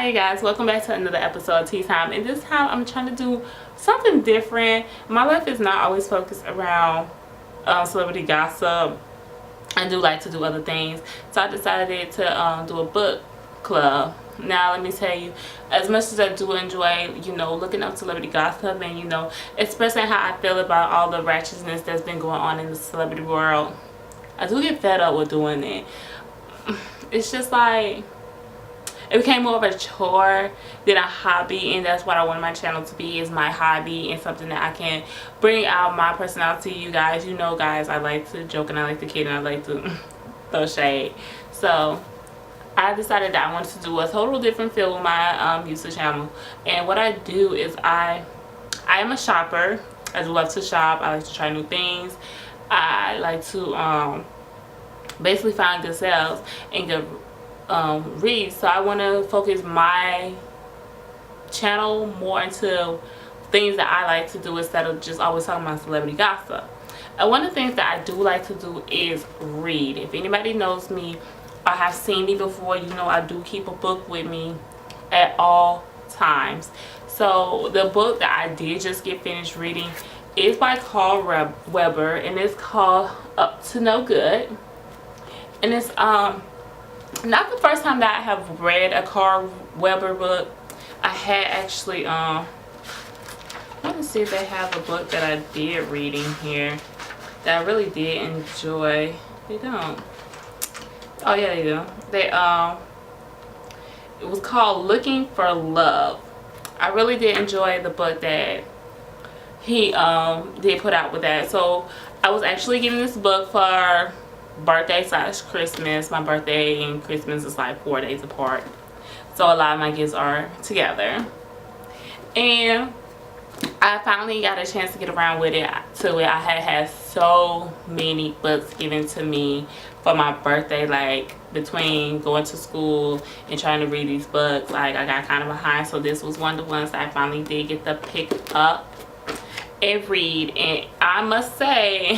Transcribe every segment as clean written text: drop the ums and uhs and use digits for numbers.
Hi guys, welcome back to another episode of Tea Time, and this time I'm trying to do something different. My life is not always focused around celebrity gossip. I do like to do other things, so I decided to do a book club. Now let me tell you, as much as I do enjoy, looking up celebrity gossip and, expressing how I feel about all the ratchetness that's been going on in the celebrity world, I do get fed up with doing it. It's just like, it became more of a chore than a hobby, and that's what I want my channel to be, is my hobby and something that I can bring out my personality. You guys, guys, I like to joke and I like to kid and I like to throw shade. So I decided that I wanted to do a total different feel with my YouTube channel. And what I do is I am a shopper. I do love to shop. I like to try new things. I like to basically find good sales and good read. So I want to focus my channel more into things that I like to do instead of just always talking about celebrity gossip. And one of the things that I do like to do is read. If anybody knows me or have seen me before, I do keep a book with me at all times. So the book that I did just get finished reading is by Carl Weber, and it's called Up to No Good. And it's not the first time that I have read a Carl Weber book. I had actually let me see if they have a book that I did reading here that I really did enjoy. They don't. Oh yeah, they do. They it was called Looking for Love. I really did enjoy the book that he did put out with that. So I was actually getting this book for birthday / Christmas. My birthday and Christmas is like 4 days apart, so a lot of my gifts are together, and I finally got a chance to get around with it. I had so many books given to me for my birthday, like between going to school and trying to read these books, like I got kind of behind. So this was one of the ones that I finally did get to pick up and read, and I must say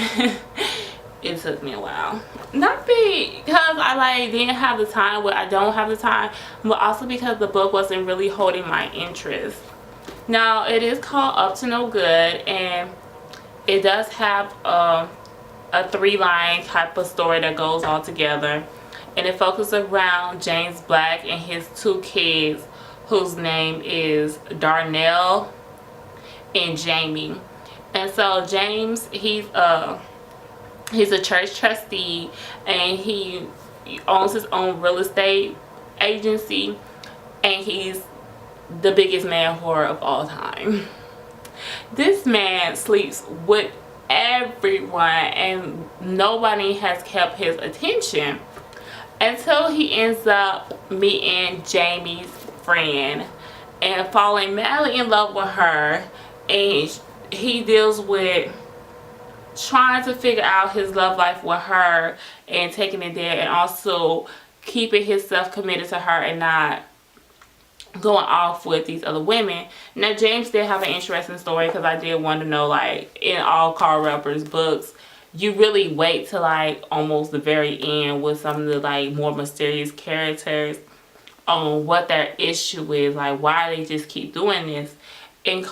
it took me a while. Not because I didn't have the time, I don't have the time, but also because the book wasn't really holding my interest. Now it is called Up to No Good, and it does have a 3-line type of story that goes all together, and it focuses around James Black and his 2 kids, whose name is Darnell and Jamie. And so James, he's a church trustee, and he owns his own real estate agency, and he's the biggest man whore of all time. This man sleeps with everyone, and nobody has kept his attention until he ends up meeting Jamie's friend and falling madly in love with her, and he deals with trying to figure out his love life with her and taking it there, and also keeping himself committed to her and not going off with these other women. Now James did have an interesting story, because I did want to know, like, in all Carl Weber's books, you really wait till like almost the very end with some of the like more mysterious characters on what their issue is, like why they just keep doing this. And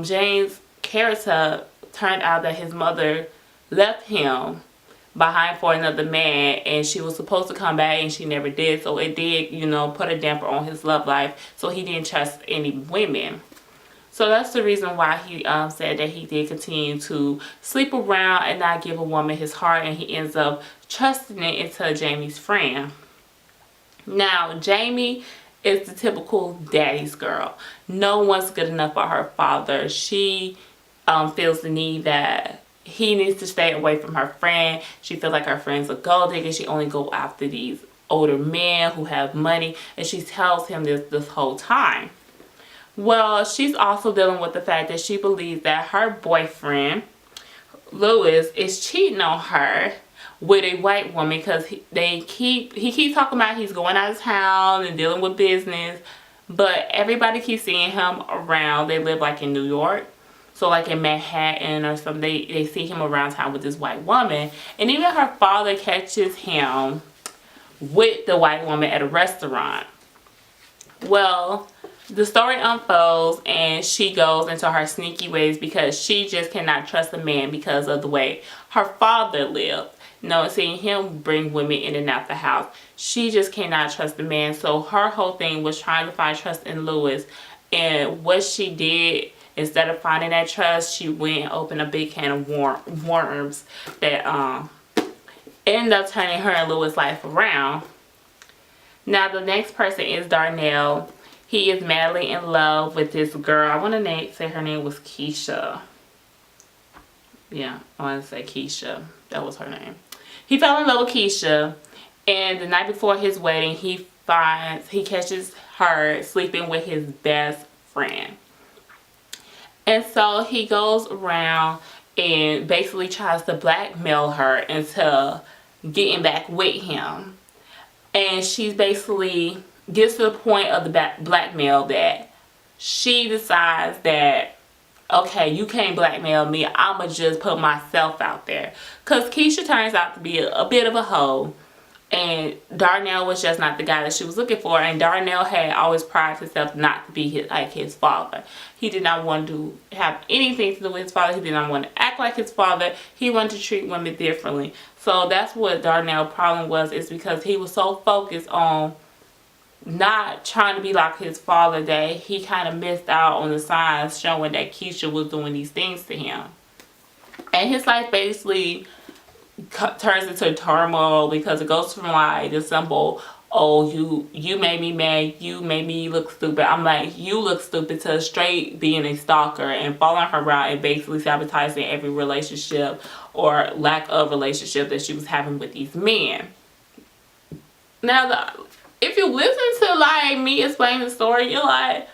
James' character turned out that his mother left him behind for another man, and she was supposed to come back and she never did. So it did, put a damper on his love life, so he didn't trust any women. So that's the reason why he said that he did continue to sleep around and not give a woman his heart, and he ends up trusting it into Jamie's friend. Now Jamie is the typical daddy's girl. No one's good enough for her father. She feels the need that he needs to stay away from her friend. She feels like her friend's a gold digger. She only go after these older men who have money, and she tells him this whole time. Well, she's also dealing with the fact that she believes that her boyfriend Lewis is cheating on her with a white woman, because he keeps talking about he's going out of town and dealing with business, but everybody keeps seeing him around. They live like in New York, so like in Manhattan or something, they see him around town with this white woman, and even her father catches him with the white woman at a restaurant. Well, the story unfolds and she goes into her sneaky ways because she just cannot trust a man because of the way her father lived. You know, seeing him bring women in and out the house. She just cannot trust the man. So her whole thing was trying to find trust in Lewis. And what she did, instead of finding that trust, she went and opened a big can of worms that ended up turning her and Lewis' life around. Now the next person is Darnell. He is madly in love with this girl. I want to say her name was Keisha. Yeah, I want to say Keisha. That was her name. He fell in love with Keisha, and the night before his wedding, he catches her sleeping with his best friend. And so he goes around and basically tries to blackmail her into getting back with him. And she basically gets to the point of the blackmail that she decides that, okay, you can't blackmail me. I'ma just put myself out there. Because Keisha turns out to be a bit of a hoe. And Darnell was just not the guy that she was looking for. And Darnell had always prided himself not to be like his father. He did not want to have anything to do with his father. He did not want to act like his father. He wanted to treat women differently. So that's what Darnell's problem was, is because he was so focused on not trying to be like his father that he kind of missed out on the signs showing that Keisha was doing these things to him. And his life basically turns into turmoil because it goes from like the simple, oh, you made me mad, you made me look stupid. I'm like, you look stupid, to straight being a stalker and following her around and basically sabotaging every relationship or lack of relationship that she was having with these men. Now, if you listen to like me explain the story, you're like,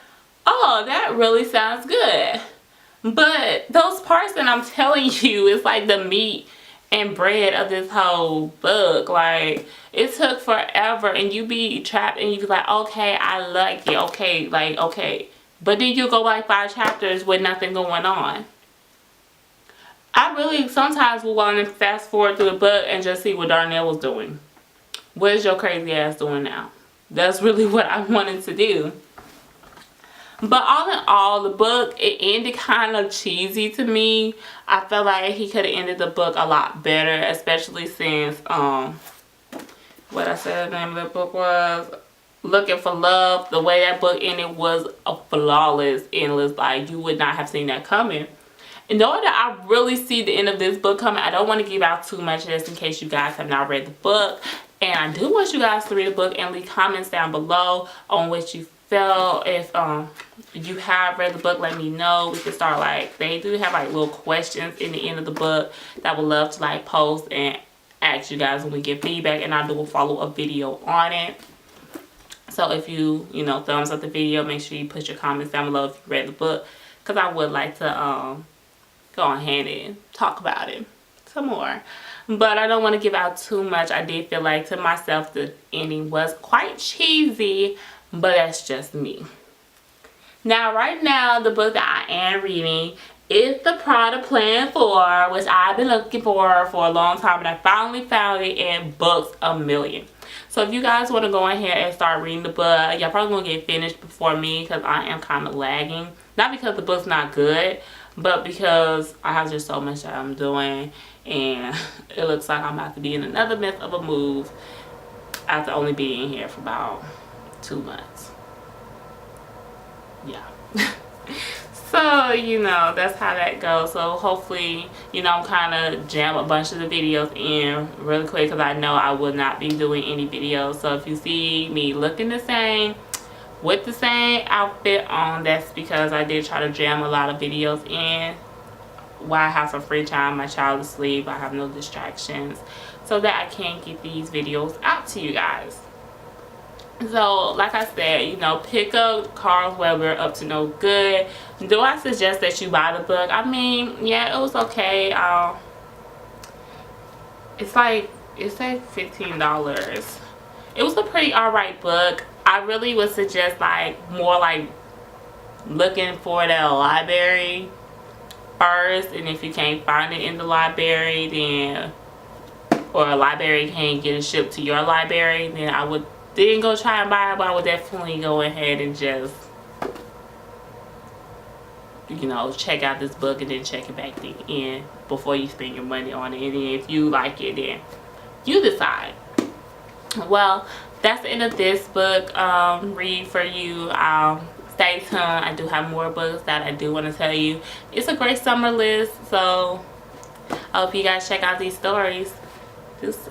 oh, that really sounds good. But those parts that I'm telling you is like the meat and bread of this whole book. Like, it took forever, and you be trapped and you be like, okay, I like it, okay, like, okay, but then you go like 5 chapters with nothing going on. I really sometimes will want to fast forward through the book and just see what Darnell was doing. What is your crazy ass doing now? That's really what I wanted to do. But all in all, the book, it ended kind of cheesy to me. I felt like he could have ended the book a lot better, especially since, what I said the name of the book was, Looking for Love. The way that book ended was a flawless, endless, like, you would not have seen that coming. In order that I really see the end of this book coming, I don't want to give out too much just in case you guys have not read the book. And I do want you guys to read the book and leave comments down below on what you felt. If you have read the book, let me know. We can start, like, they do have like little questions in the end of the book that I would love to like post and ask you guys when we get feedback, and I do a follow-up video on it. So if you thumbs up the video, make sure you put your comments down below if you read the book, because I would like to go ahead and talk about it some more. But I don't want to give out too much. I did feel like, to myself, the ending was quite cheesy, but that's just me. Now, right now, the book that I am reading is The Prada Plan 4, which I've been looking for a long time, and I finally found it in Books A Million. So if you guys want to go ahead and start reading the book, y'all probably going to get finished before me, because I am kind of lagging. Not because the book's not good, but because I have just so much that I'm doing, and it looks like I'm about to be in another mess of a move after only being here for about 2 months. Yeah. So, that's how that goes. So hopefully, I'm kind of jam a bunch of the videos in really quick, because I know I will not be doing any videos. So if you see me looking the same with the same outfit on, that's because I did try to jam a lot of videos in while I have some free time. My child is asleep, I have no distractions, so that I can get these videos out to you guys. So like I said, pick up Carl Weber, Up to No Good. Do I suggest that you buy the book? I mean, yeah, it was okay. It's like $15. It was a pretty alright book. I really would suggest more like looking for that library first, and if you can't find it in the library, then, or a library can't get it shipped to your library, then I would didn't go try and buy it, but I would definitely go ahead and just, you know, check out this book and then check it back in before you spend your money on it. And then if you like it, then you decide. Well, that's the end of this book read for you. Stay tuned. I do have more books that I do want to tell you. It's a great summer list, so I hope you guys check out these stories. Deuces.